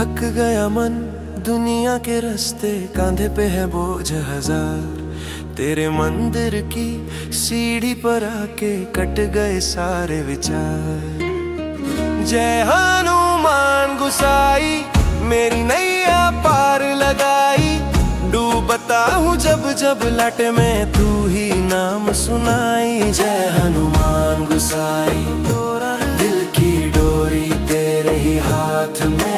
थक गया मन दुनिया के रास्ते, कांधे पे है बोझ हजार। तेरे मंदिर की सीढ़ी पर आके कट गए सारे विचार। जय हनुमान गुसाई, मेरी नैया पार लगाई। डूबता हूँ जब जब लट में, तू ही नाम सुनाई। जय हनुमान गुसाई, दिल की डोरी तेरे ही हाथ में।